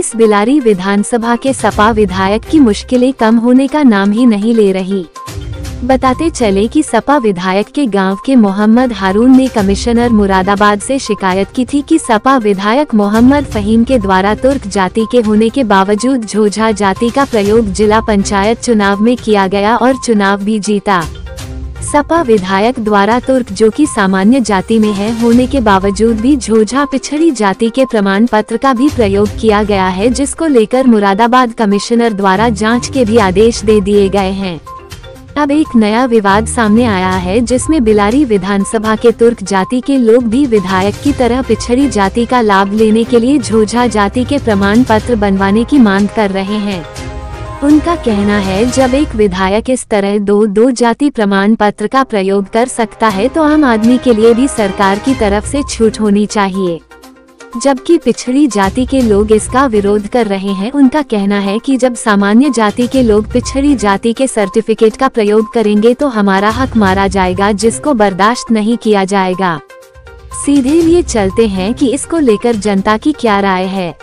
इस बिलारी विधानसभा के सपा विधायक की मुश्किलें कम होने का नाम ही नहीं ले रही। बताते चले कि सपा विधायक के गांव के मोहम्मद हारून ने कमिश्नर मुरादाबाद से शिकायत की थी कि सपा विधायक मोहम्मद फहीम के द्वारा तुर्क जाति के होने के बावजूद झोझा जाति का प्रयोग जिला पंचायत चुनाव में किया गया और चुनाव भी जीता। सपा विधायक द्वारा तुर्क जो कि सामान्य जाति में है होने के बावजूद भी झोझा पिछड़ी जाति के प्रमाण पत्र का भी प्रयोग किया गया है, जिसको लेकर मुरादाबाद कमिश्नर द्वारा जांच के भी आदेश दे दिए गए हैं। अब एक नया विवाद सामने आया है, जिसमें बिलारी विधानसभा के तुर्क जाति के लोग भी विधायक की तरह पिछड़ी जाति का लाभ लेने के लिए झोझा जाति के प्रमाण पत्र बनवाने की मांग कर रहे हैं। उनका कहना है, जब एक विधायक इस तरह दो जाति प्रमाण पत्र का प्रयोग कर सकता है तो आम आदमी के लिए भी सरकार की तरफ से छूट होनी चाहिए, जबकि पिछड़ी जाति के लोग इसका विरोध कर रहे हैं। उनका कहना है कि जब सामान्य जाति के लोग पिछड़ी जाति के सर्टिफिकेट का प्रयोग करेंगे तो हमारा हक मारा जाएगा, जिसको बर्दाश्त नहीं किया जाएगा। सीधे लिए चलते हैं कि इसको लेकर जनता की क्या राय है।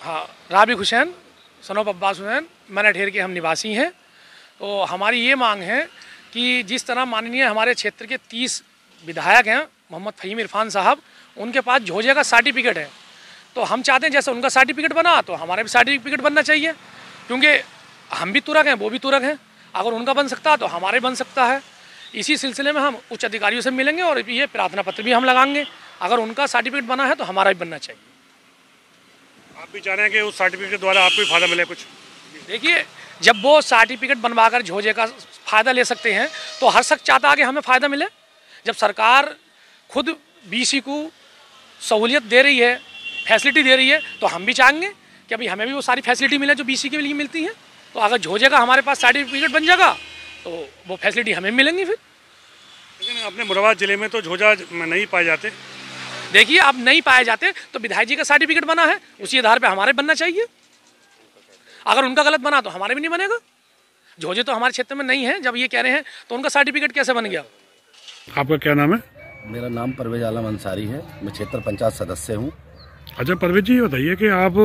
हाँ, राबिक हुसैन, सनोफ अब्बास हुसैन, मैंने ढेर के हम निवासी हैं। तो हमारी ये मांग है कि जिस तरह माननीय हमारे क्षेत्र के 30 विधायक हैं, मोहम्मद फहीम इरफान साहब, उनके पास झोझे का सर्टिफिकेट है, तो हम चाहते हैं जैसे उनका सर्टिफिकेट बना तो हमारा भी सर्टिफिकेट बनना चाहिए, क्योंकि हम भी तुरक हैं, वो भी तुरक हैं। अगर उनका बन सकता है तो हमारा भी बन सकता है। इसी सिलसिले में हम उच्च अधिकारियों से मिलेंगे और ये प्रार्थना पत्र भी हम लगाएंगे। अगर उनका सर्टिफिकेट बना है तो हमारा भी बनना चाहिए। आप भी चाह रहे हैं कि उस सर्टिफिकेट के द्वारा आपको भी फायदा मिले कुछ? देखिए, जब वो सर्टिफिकेट बनवाकर झोझे का फ़ायदा ले सकते हैं तो हर शख्स चाहता है कि हमें फ़ायदा मिले। जब सरकार खुद बीसी को सहूलियत दे रही है, फैसिलिटी दे रही है, तो हम भी चाहेंगे कि अभी हमें भी वो सारी फैसिलिटी मिले जो बीसी के लिए मिलती हैं। तो अगर झोझे का हमारे पास सर्टिफिकेट बन जाएगा तो वो फैसिलिटी हमें मिलेंगी। फिर लेकिन अपने मुरादाबाद जिले में तो झोझा नहीं पाए जाते। देखिए, अब नहीं पाए जाते तो विधायक जी का सर्टिफिकेट बना है, उसी आधार पे हमारे बनना चाहिए। अगर उनका गलत बना तो हमारे भी नहीं बनेगा। झोझे तो हमारे क्षेत्र में नहीं है, जब ये कह रहे हैं तो उनका सर्टिफिकेट कैसे बन गया? आपका क्या नाम है? मेरा नाम परवेज आलम अंसारी है, मैं क्षेत्र पंचायत सदस्य हूँ। अच्छा परवेज जी, बताइए कि आप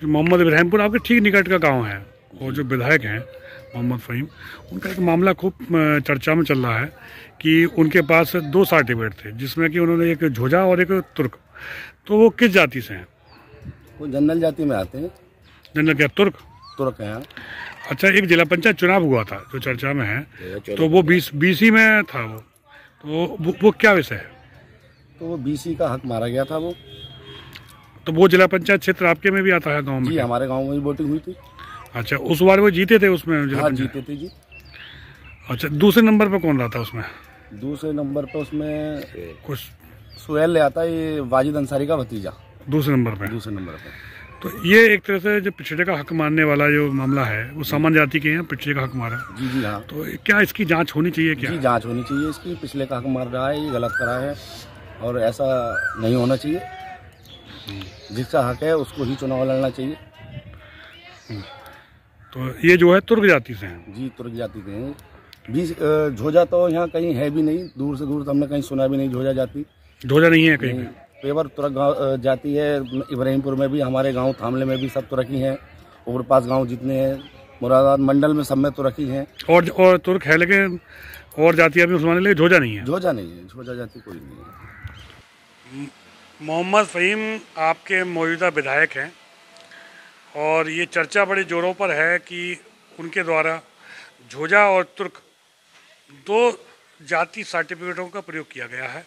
मोहम्मद इब्राहिमपुर आपके ठीक निकट का गांव है, और जो विधायक हैं मोहम्मद फहीम, उनका एक मामला खूब चर्चा में चल रहा है कि उनके पास 2 सर्टिफिकेट थे, जिसमें कि उन्होंने एक झोझा और एक तुर्क। तो वो किस जाति से हैं? वो जनरल जाति में आते हैं। जनरल क्या, तुर्क? तुर्क हैं। अच्छा, एक जिला पंचायत चुनाव हुआ था जो चर्चा में है, तो वो बीसी में था वो, तो वो क्या विषय है? तो वो बीसी का हक मारा गया था वो। तो वो जिला पंचायत क्षेत्र आपके में भी आता है गाँव में? जी, हमारे गाँव में भी वोटिंग हुई थी। अच्छा, उस बार वो जीते थे उसमें? हाँ, जीते थे जी। अच्छा, दूसरे नंबर पर कौन रहा था उसमें? दूसरे नंबर पर उसमें कुछ सुहेल ले आता, ये वाजिद अंसारी का भतीजा दूसरे नंबर पे। दूसरे नंबर पर। तो ये एक तरह से जो पिछड़े का हक मारने वाला जो मामला है, वो सामान्य जाति के हैं, पिछड़े का हक मारा। जी जी हाँ। तो क्या इसकी जांच होनी चाहिए? क्या जी, जांच होनी चाहिए इसकी। पिछले का हक मार रहा है, ये गलत करा है और ऐसा नहीं होना चाहिए। जिसका हक है उसको ही चुनाव लड़ना चाहिए। तो ये जो है तुर्क जाति से हैं? जी, तुर्क जाति के हैं। झोझा तो यहाँ कहीं है भी नहीं, दूर से दूर तो हमने कहीं सुना भी नहीं झोझा जाति। झोझा नहीं है कहीं? पेवर तुर्क जाति है। इब्राहिमपुर में भी, हमारे गांव थामले में भी सब तुर्की हैं। ऊपरपास गांव जितने हैं मुरादाबाद मंडल में सब में तुर्की हैं। और तुर्क है, लेकिन और जातियाँ भी मुसलमान, लेकिन झोझा नहीं है? झोझा नहीं है, झोझा जाति कोई नहीं है। मोहम्मद फहीम आपके मौजूदा विधायक हैं, और ये चर्चा बड़े जोरों पर है कि उनके द्वारा झोझा और तुर्क 2 जाति सर्टिफिकेटों का प्रयोग किया गया है।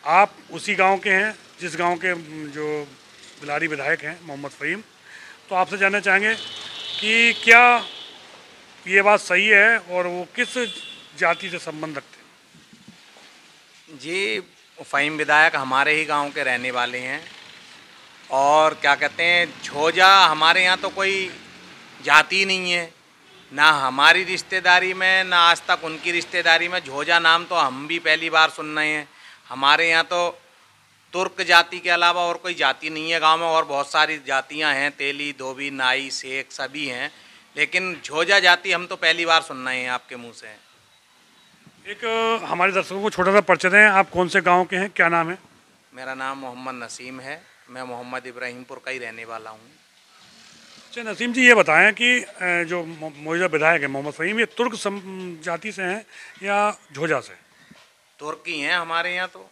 आप उसी गांव के हैं जिस गांव के जो बिलारी विधायक हैं मोहम्मद फहीम, तो आपसे जानना चाहेंगे कि क्या ये बात सही है और वो किस जाति से संबंध रखते हैं? जी, फहीम विधायक हमारे ही गांव के रहने वाले हैं, और क्या कहते हैं, झोझा हमारे यहाँ तो कोई जाति नहीं है, ना हमारी रिश्तेदारी में, ना आज तक उनकी रिश्तेदारी में। झोझा नाम तो हम भी पहली बार सुन रहे हैं। हमारे यहाँ तो तुर्क जाति के अलावा और कोई जाति नहीं है गांव में, और बहुत सारी जातियां हैं, तेली, धोबी, नाई, शेख सभी हैं, लेकिन झोझा जाति हम तो पहली बार सुन रहे हैं आपके मुंह से। एक हमारे दर्शकों को छोटा सा परिचय दें, आप कौन से गांव के हैं, क्या नाम है? मेरा नाम मोहम्मद नसीम है, मैं मोहम्मद इब्राहिमपुर का ही रहने वाला हूँ। अच्छा नसीम जी, ये बताएं कि जो मौजूदा विधायक है मोहम्मद फ़हीम, ये तुर्क जाति से हैं या झोजा से? तुर्की हैं हमारे यहाँ तो।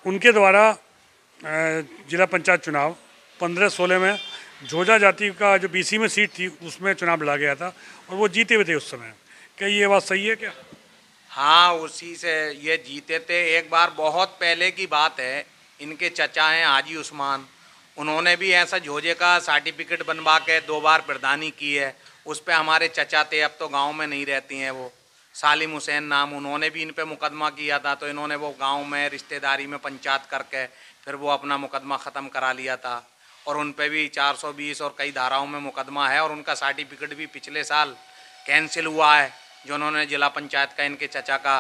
उनके द्वारा जिला पंचायत चुनाव 15-16 में झोजा जाति का जो बीसी में सीट थी उसमें चुनाव लड़ा गया था और वो जीते हुए थे उस समय। क्या ये बात सही है क्या? हाँ, उसी से ये जीते थे। एक बार बहुत पहले की बात है, इनके चचा हैं हाजी उस्मान, उन्होंने भी ऐसा झोजे का सर्टिफिकेट बनवा के 2 बार प्रधानी की है। उस पर हमारे चचा थे, अब तो गांव में नहीं रहती हैं वो, सालिम हुसैन नाम, उन्होंने भी इन पे मुकदमा किया था। तो इन्होंने वो गांव में रिश्तेदारी में पंचायत करके फिर वो अपना मुकदमा ख़त्म करा लिया था और उन पे भी 420 और कई धाराओं में मुकदमा है और उनका सर्टिफिकेट भी पिछले साल कैंसिल हुआ है। जो उन्होंने जिला पंचायत का इनके चचा का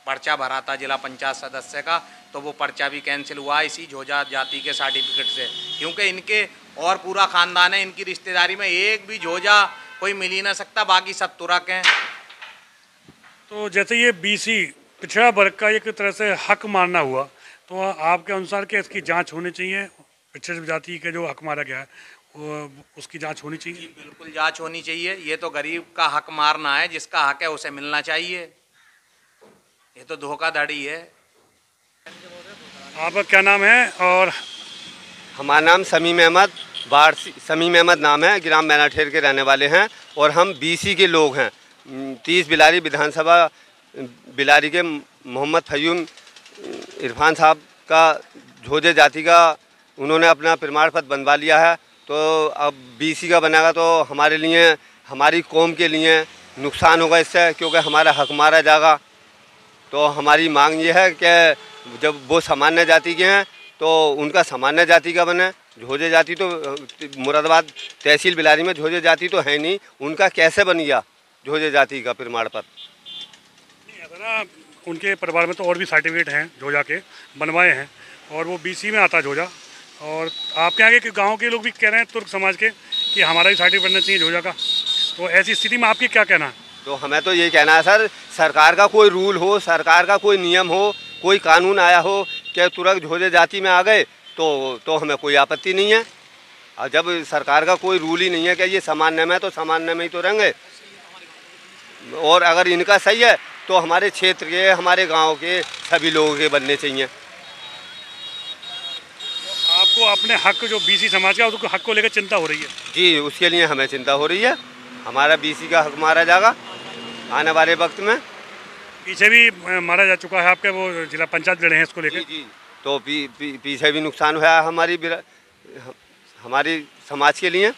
पर्चा भरा था जिला पंचायत सदस्य का, तो वो पर्चा भी कैंसिल हुआ इसी झोजा जाति के सर्टिफिकेट से, क्योंकि इनके और पूरा ख़ानदान है, इनकी रिश्तेदारी में एक भी झोजा कोई मिल ही ना सकता, बाकी सब तुरक हैं। तो जैसे ये बीसी पिछड़ा वर्ग का एक तरह से हक मारना हुआ, तो आपके अनुसार क्या इसकी जांच होनी चाहिए? पिछड़ी जाति के जो हक मारा गया है वो उसकी जांच होनी चाहिए? बिल्कुल जांच होनी चाहिए। ये तो गरीब का हक मारना है, जिसका हक है उसे मिलना चाहिए। ये तो धोखाधड़ी है। आपका क्या नाम है? और हमारा नाम समीम अहमद, समीम अहमद नाम है, ग्राम मैनाठेर के रहने वाले हैं और हम बीसी के लोग हैं। 30 बिलारी विधानसभा बिलारी के मोहम्मद फ़हीम इरफान साहब का झोजे जाति का उन्होंने अपना प्रमाण पत्र बनवा लिया है, तो अब बीसी का बनेगा तो हमारे लिए, हमारी कौम के लिए नुकसान होगा इससे, क्योंकि हमारा हक मारा जाएगा। तो हमारी मांग ये है कि जब वो सामान्य जाति के हैं तो उनका सामान्य जाति का बने। झोजे जाति तो मुरादाबाद तहसील बिलारी में झोजे जाति तो है नहीं, उनका कैसे बन गया झोजे जाति का प्रमाण पत्र? ऐसा ना, उनके परिवार में तो और भी सर्टिफिकेट हैं झोजा के बनवाए हैं और वो बीसी में आता झोजा। और आपके आगे के गांव के लोग भी कह रहे हैं तुर्क समाज के कि हमारा भी सर्टिफिकेट बनना चाहिए झोजा का। तो ऐसी स्थिति में आपकी क्या कहना है? तो हमें तो ये कहना है सर, सरकार का कोई रूल हो, सरकार का कोई नियम हो, कोई कानून आया हो कि तुरक झोजे जाति में आ गए तो हमें कोई आपत्ति नहीं है। और जब सरकार का कोई रूल ही नहीं है कि ये सामान्य में, तो सामान्य में ही तो रहेंगे। और अगर इनका सही है तो हमारे क्षेत्र के, हमारे गांव के सभी लोगों के बनने चाहिए। आपको अपने हक, जो बीसी समाज का, उसको हक को लेकर चिंता हो रही है? जी, उसके लिए हमें चिंता हो रही है। हमारा बीसी का हक मारा जाएगा आने वाले वक्त में। पीछे भी मारा जा चुका है आपके, वो जिला पंचायत लड़े हैं इसको लेकर। जी, तो पीछे भी नुकसान हुआ है हमारी समाज के लिए।